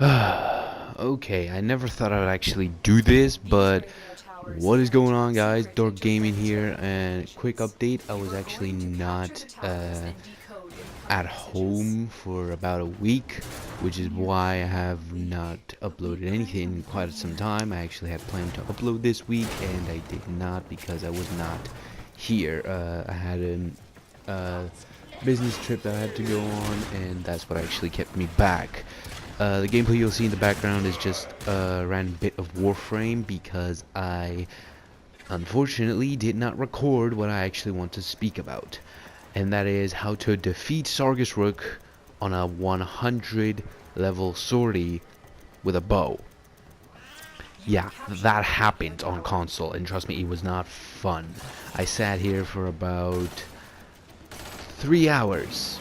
Okay, I never thought I would actually do this, but what is going on, guys? Dork Gaming here, and quick update, I was actually not at home for about a week, which is why I have not uploaded anything in quite some time. I actually had planned to upload this week, and I did not because I was not here. I had a business trip that I had to go on, and that's what actually kept me back. The gameplay you'll see in the background is just a random bit of Warframe because I unfortunately did not record what I actually want to speak about, and that is how to defeat Sargas Ruk on a 100 level sortie with a bow. Yeah, that happened on console, and trust me, it was not fun. I sat here for about 3 hours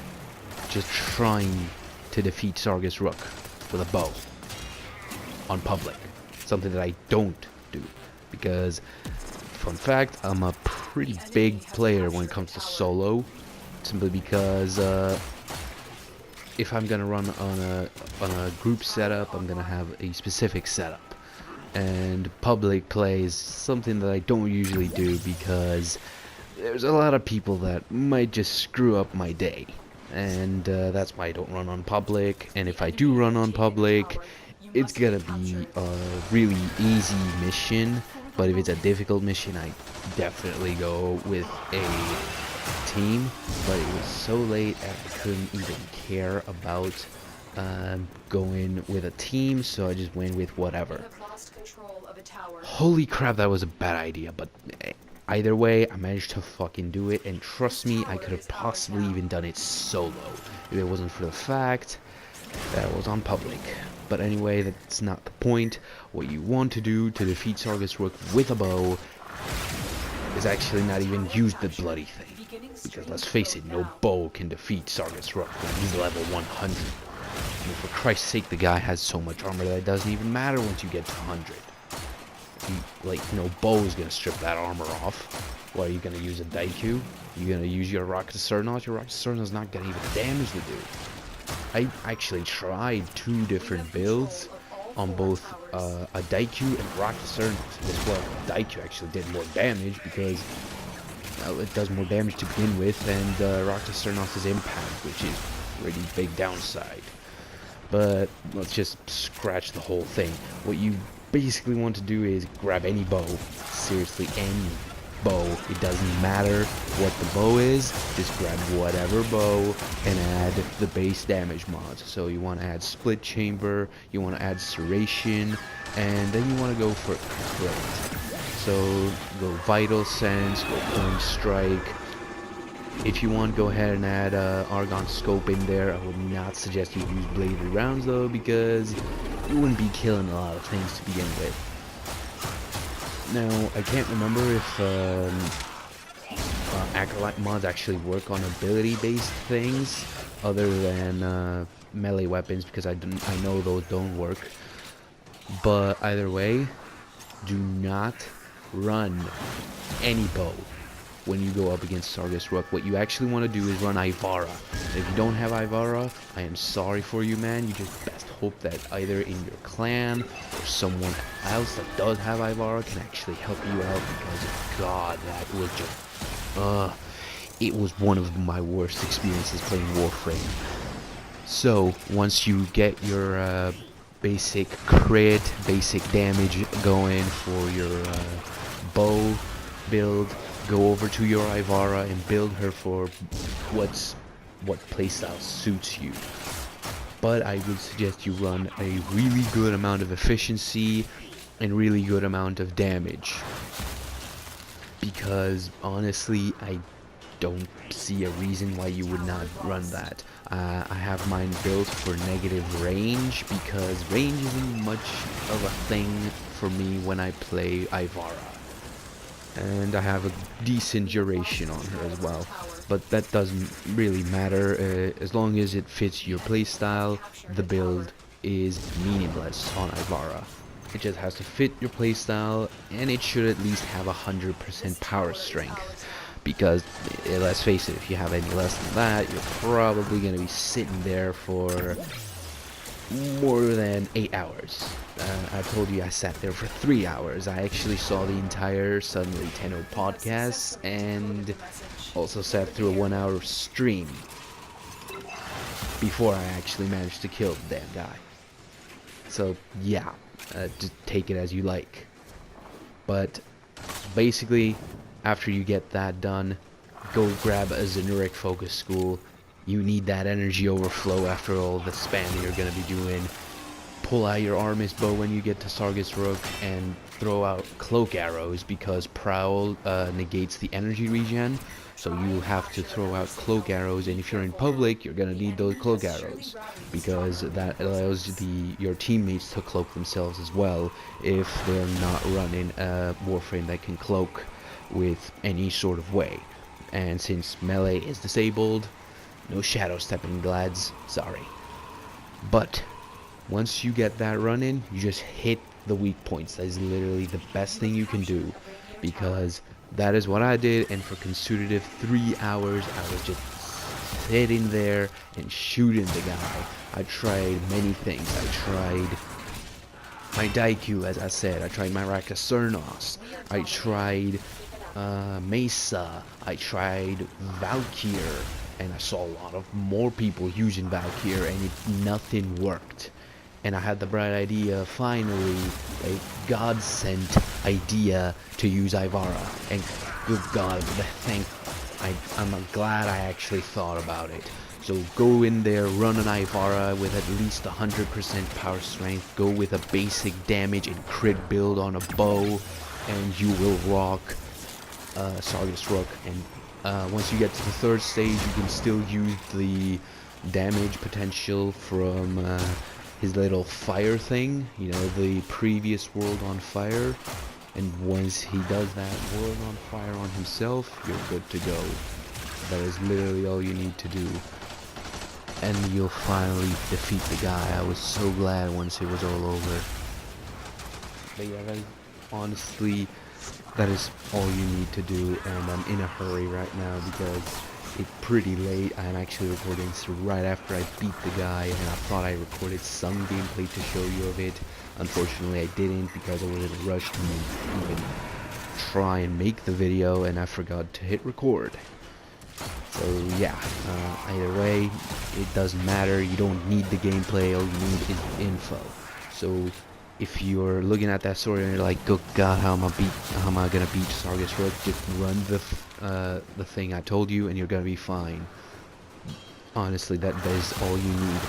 just trying to defeat Sargas Ruk with a bow on public. Something that I don't do because, fun fact, I'm a pretty big player when it comes to solo, simply because if I'm gonna run on a group setup, I'm gonna have a specific setup, and public play is something that I don't usually do because there's a lot of people that might just screw up my day, and that's why I don't run on public. And if I do run on public, it's gonna be a really easy mission, but if it's a difficult mission, I definitely go with a team. But it was so late I couldn't even care about going with a team, so I just went with whatever. Holy crap, that was a bad idea, but either way, I managed to fucking do it, and trust me, I could have possibly even done it solo if it wasn't for the fact that I was on public. But anyway, that's not the point. What you want to do to defeat Sargas Ruk with a bow is actually not even use the bloody thing. Because let's face it, no bow can defeat Sargas Ruk when he's level 100. And for Christ's sake, the guy has so much armor that it doesn't even matter once you get to 100. No bow is gonna strip that armor off. What, are you gonna use a Daiku? You're gonna use your Rocket Cernot? Your Rocket Cernot's not gonna even damage the dude. I actually tried 2 different builds on both a Daiku and Rocket Cernot. Guess what? Daiku actually did more damage because it does more damage to begin with, and Rocket Cernot's impact, which is a really big downside. But let's just scratch the whole thing. What you basically want to do is grab any bow, seriously any bow, it doesn't matter what the bow is, just grab whatever bow and add the base damage mods. So you want to add split chamber, you want to add Serration, and then you want to go for crit. So go vital sense, go point strike. If you want, go ahead and add Argon Scope in there. I would not suggest you use bladed rounds though, because you wouldn't be killing a lot of things to begin with. Now, I can't remember if Acolyte mods actually work on ability-based things other than melee weapons, because I know those don't work. But either way, do not run any bow when you go up against Sargas Ruk. What you actually want to do is run Ivara. If you don't have Ivara, I am sorry for you, man. You just best hope that either in your clan or someone else that does have Ivara can actually help you out, because god, that was just it was one of my worst experiences playing Warframe. So once you get your basic crit, basic damage going for your bow build, go over to your Ivara and build her for what playstyle suits you. But I would suggest you run a really good amount of efficiency and really good amount of damage, because honestly I don't see a reason why you would not run that. I have mine built for negative range because range isn't much of a thing for me when I play Ivara. And I have a decent duration on her as well, but that doesn't really matter. As long as it fits your playstyle, the build is meaningless on Ivara. It just has to fit your playstyle, and it should at least have 100% power strength, because let's face it, if you have any less than that, you're probably going to be sitting there for more than 8 hours. I told you I sat there for 3 hours. I actually saw the entire Suddenly 10 podcast and also sat through a 1 hour stream before I actually managed to kill the damn guy. So yeah, just take it as you like. But basically, after you get that done, go grab a Zenurik focus school. You need that energy overflow after all the spam that you're going to be doing. Pull out your Artemis Bow when you get to Sargas Ruk and throw out Cloak Arrows because Prowl negates the energy regen. So you have to throw out Cloak Arrows, and if you're in public, you're going to need those Cloak Arrows because that allows your teammates to cloak themselves as well if they're not running a Warframe that can cloak with any sort of way. And since melee is disabled, no shadow stepping, lads. Sorry. But once you get that running, you just hit the weak points. That is literally the best thing you can do, because that is what I did. And for consecutive 3 hours, I was just sitting there and shooting the guy. I tried many things. I tried my Daiku, as I said. I tried my Rakasurnos. I tried Mesa. I tried Valkyr. And I saw a lot of more people using Valkyr, and nothing worked. And I had the bright idea, finally, a God-sent idea to use Ivara. And good God, I'm glad I actually thought about it. So go in there, run an Ivara with at least 100% power strength, go with a basic damage and crit build on a bow, and you will rock Sargas Ruk. And once you get to the third stage, you can still use the damage potential from his little fire thing, you know, the previous world on fire. And once he does that world on fire on himself, you're good to go. That is literally all you need to do, and you'll finally defeat the guy. I was so glad once it was all over. But yeah, honestly, that is all you need to do, and I'm in a hurry right now because it's pretty late. I'm actually recording this right after I beat the guy, and I thought I recorded some gameplay to show you of it. Unfortunately, I didn't because I was in a rush to even try and make the video, and I forgot to hit record. So yeah, either way, it doesn't matter. You don't need the gameplay. All you need is info. So if you're looking at that story and you're like, "Good God, how am I gonna beat Sargas Ruk?" Just run the thing I told you, and you're gonna be fine. Honestly, that is all you need.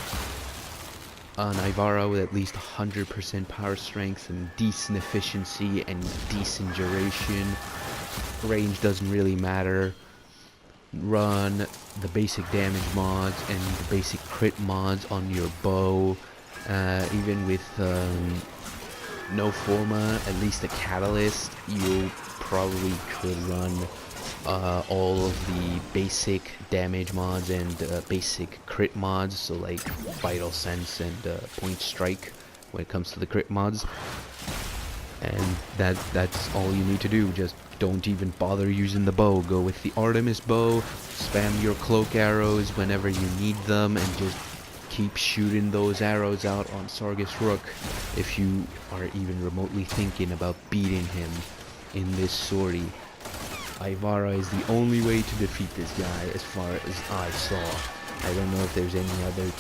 An Ivara with at least 100% power strength and decent efficiency and decent duration. Range doesn't really matter. Run the basic damage mods and the basic crit mods on your bow. Even with no forma, at least a catalyst, you probably could run all of the basic damage mods and basic crit mods, so like Vital Sense and Point Strike when it comes to the crit mods. And that's all you need to do. Just don't even bother using the bow. Go with the Artemis Bow, spam your Cloak Arrows whenever you need them, and just keep shooting those arrows out on Sargas Ruk if you are even remotely thinking about beating him in this sortie. Ivara is the only way to defeat this guy as far as I saw. I don't know if there's any other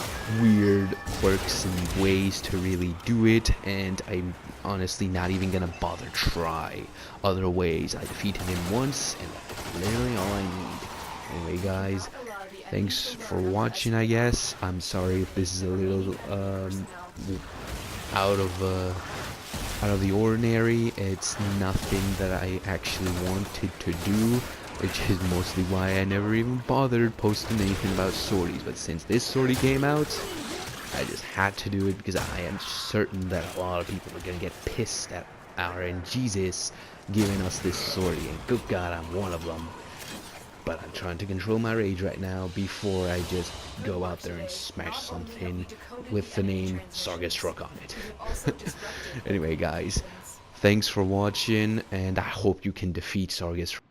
weird quirks and ways to really do it, and I'm honestly not even gonna bother try other ways. I defeated him once, and that's literally all I need. Anyway guys, thanks for watching, I guess. I'm sorry if this is a little out of the ordinary. It's nothing that I actually wanted to do, which is mostly why I never even bothered posting anything about sorties. But since this sortie came out, I just had to do it because I am certain that a lot of people are gonna get pissed at our Jesus giving us this sortie, and good God, I'm one of them. But I'm trying to control my rage right now before I just go out there and smash something with the name Sargas Ruk on it. Anyway guys, thanks for watching, and I hope you can defeat Sargas Ruk.